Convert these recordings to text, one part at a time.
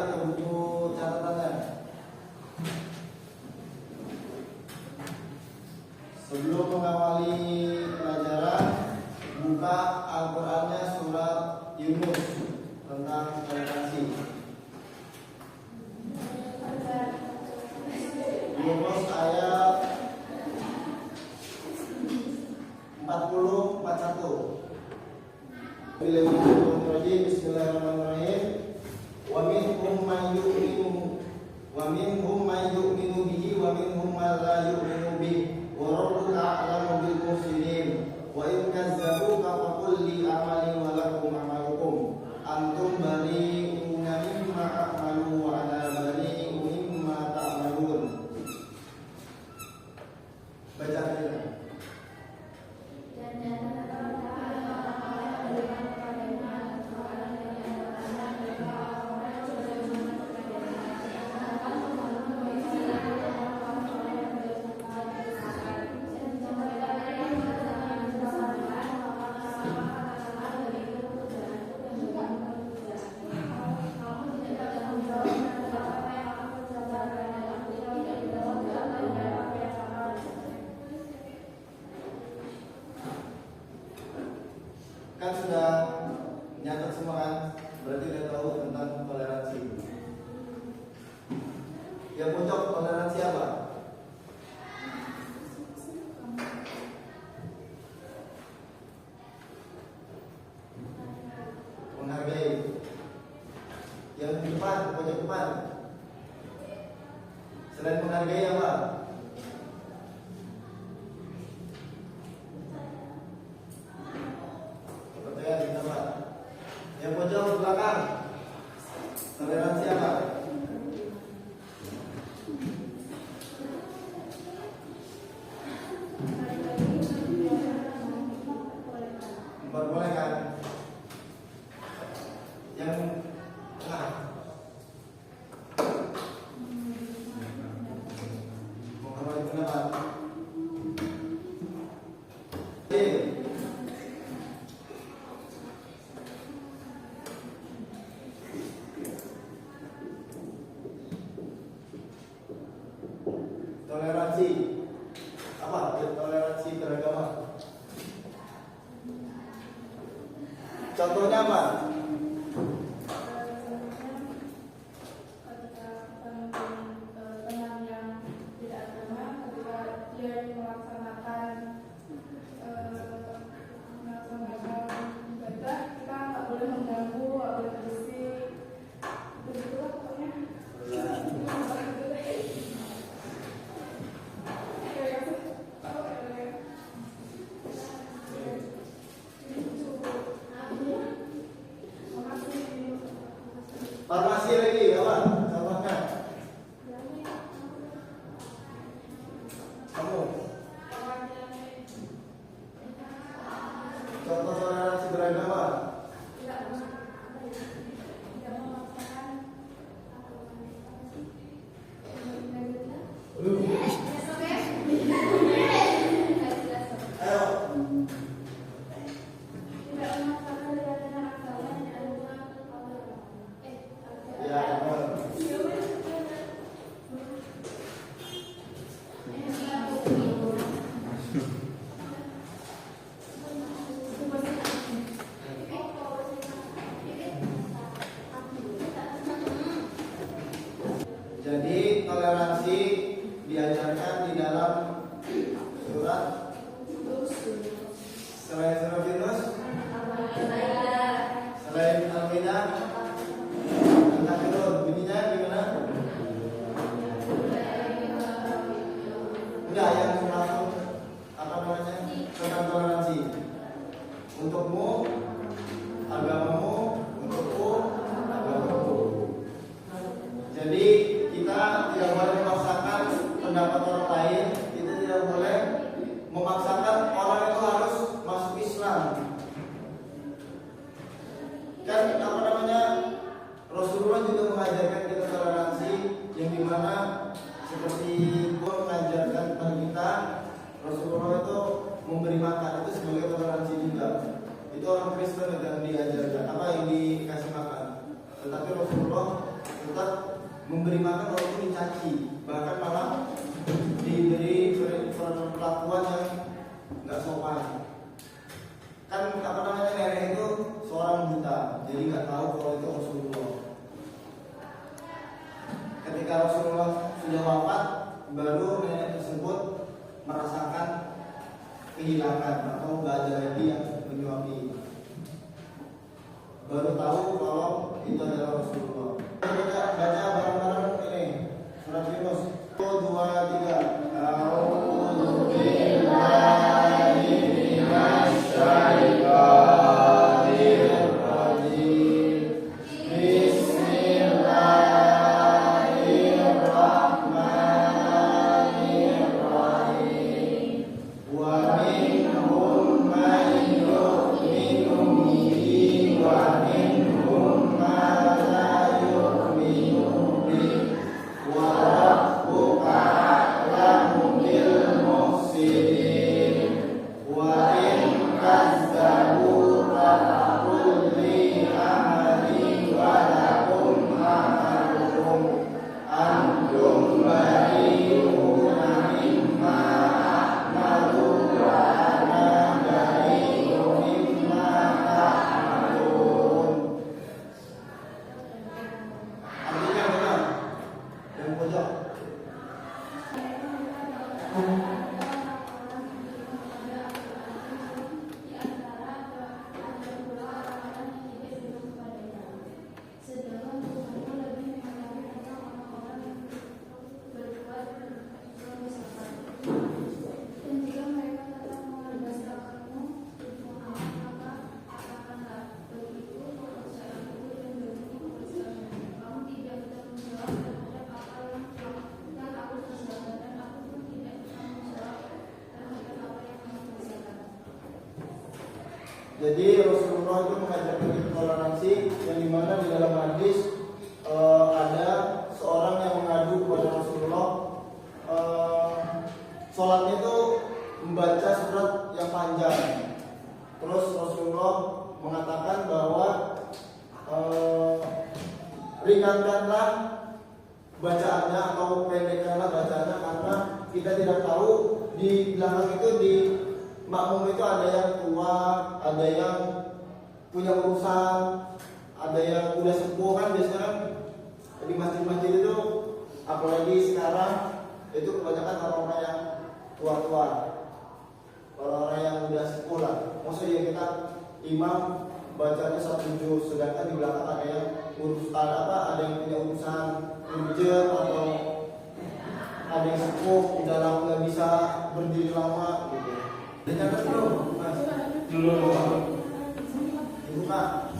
itu buku catatannya. Sebelum mengawali pelajaran, buka Al-Qur'annya surat Yunus tentang toleransi. Yunus ayat 40-41. Bismillahirrahmanirrahim. Wa minhum man yu'minu bihi wa minhum man la yu'minu bihi wa rabbuka a'lamu bil mufsidin. Wa in kazzabuka faqul li amali wa lakum amalukum antum bari'una mimma a'malu wa ana bari'un mimma ta'malun. Baca aja. Kan sudah nyatet semua kan? Berarti udah tahu tentang toleransi. Yang pojok toleransi apa? Menghargai. Yang di depan, pojok depan. Selain menghargai apa? Yang pojok belakang, toleransi apa? Memperbolehkan. Yang tengah, menghormati pendapat. Toleransi apa? Toleransi beragama. Contohnya apa? Teman yang tidak agama, ketika dia melaksanakan ibadah, kita nggak boleh mengganggu, nggak boleh berisik. Begitulah pokoknya. Farmasi lagi apa? Contohnya kamu. Contoh toleransi beragama. Jadi toleransi diajarkan di dalam surat selain surat Yunus, selain Al-Maidah, Al-Kafirun. Bunyinya gimana? Udah yang langsung apa namanya tentang toleransi. Untukmu agamamu, untukku agamamu. Jadi kita tidak boleh memaksakan pendapat orang lain. Kita tidak boleh memaksakan orang itu harus masuk Islam. Kan apa namanya, Rasulullah juga mengajarkan kita toleransi, yang dimana seperti gua mengajarkan kepada kita, Rasulullah itu memberi makan itu sebagai toleransi juga. Itu orang Kristen yang diajarkan apa yang dikasih makan. Tetapi Rasulullah tetap memberi makan walaupun dicaci, bahkan malah diberi perlakuan yang nggak sopan. Kan apa namanya, nenek itu seorang buta, jadi nggak tahu kalau itu Rasulullah. Ketika Rasulullah sudah wafat, baru nenek tersebut merasakan kehilangan atau nggak ada lagi yang menyuapi. Baru tahu kalau itu adalah Rasulullah. Kita baca bareng-bareng ini surat Yunus 2, 3. A'udzu billahi minasy syaithanir rajim. Bismillahirrahmanirrahim. Wa minhum man yu'minu bihi wa minhum man la yu'minu bihi wa rabbuka a'lamu bil mufsidin wa in kazzabuka faqul li amali wa lakum amalukum antum bari'una mimma a'malu wa ana bari'un mimma ta'malun. Artinya benar. Yang pojok. Jadi Rasulullah itu mengajarkan kita toleransi, yang dimana di dalam hadis ada seorang yang mengadu kepada Rasulullah, sholatnya itu membaca surat yang panjang. Terus Rasulullah mengatakan bahwa ringankanlah bacaannya atau pendekkanlah bacaannya, karena kita tidak tahu di belakang itu di makmum itu ada yang tua, ada yang punya urusan, ada yang udah sepuh. Kan biasanya kan di masjid-masjid itu, apalagi sekarang itu kebanyakan orang-orang yang tua-tua, orang-orang yang udah sepuh lah. Maksudnya kita imam bacanya 1 juz, sedangkan di belakang ada yang ada yang punya urusan urgent, atau ada yang sepuh udah lama nggak bisa berdiri lama gitu. Dicatat dulu, Mas. Dulu. Dibuka.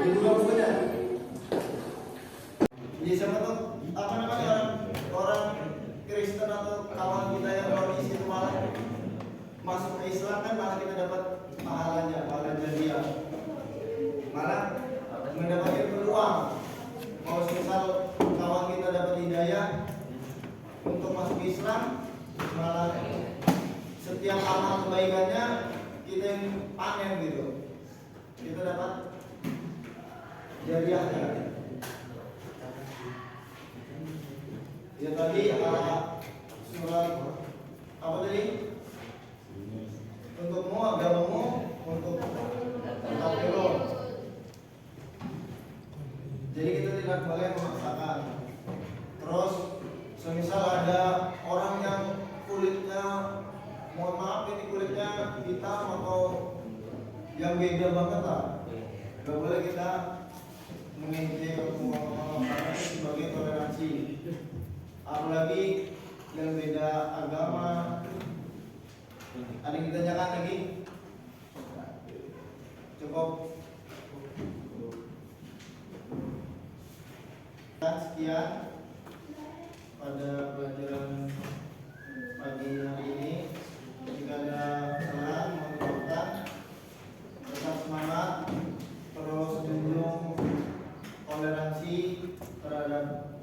Dibuka bukunya. Jadi siapa tuh? Apa namanya, orang Kristen atau kawan kita yang baru di situ malah masuk ke Islam, kan malah kita dapat pahalanya, pahala jariah. Malah mendapatkan peluang. Kalau misal kawan kita dapat hidayah untuk masuk Islam, malah setiap amal kebaikannya kita yang panen gitu, kita dapat jariahnya. Ya tadi surat apa tadi? Untukmu agamamu, untuk kafirun. Jadi kita tidak boleh memaksakan. Terus semisal ada orang yang kulitnya, mohon maaf ini kulitnya hitam atau yang beda banget lah, gak boleh kita mengejek karena sebagai toleransi. Apalagi yang beda agama. Ada yang ditanyakan lagi? Cukup. Sekian pada pelajaran pagi hari ini. Jika ada kesalahan, mohon dimaafkan. Tetap semangat, terus junjung toleransi terhadap